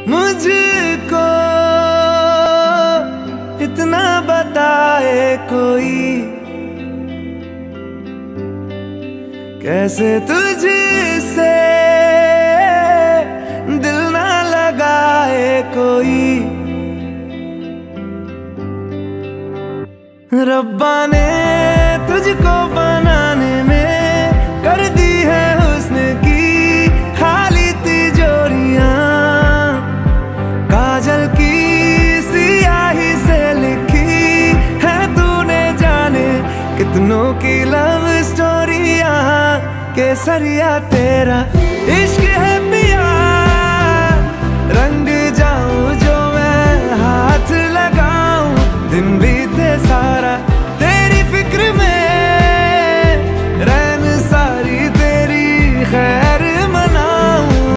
मुझको इतना बताए कोई, कैसे तुझसे दिल ना लगाए कोई। रब्बा ने तुझको बनाने में कर दी है हुस्न की खाली तिजोरियां, काजल की सियाही से लिखी है तूने जाने कितनों की लव स्टोरियां। केसरिया तेरा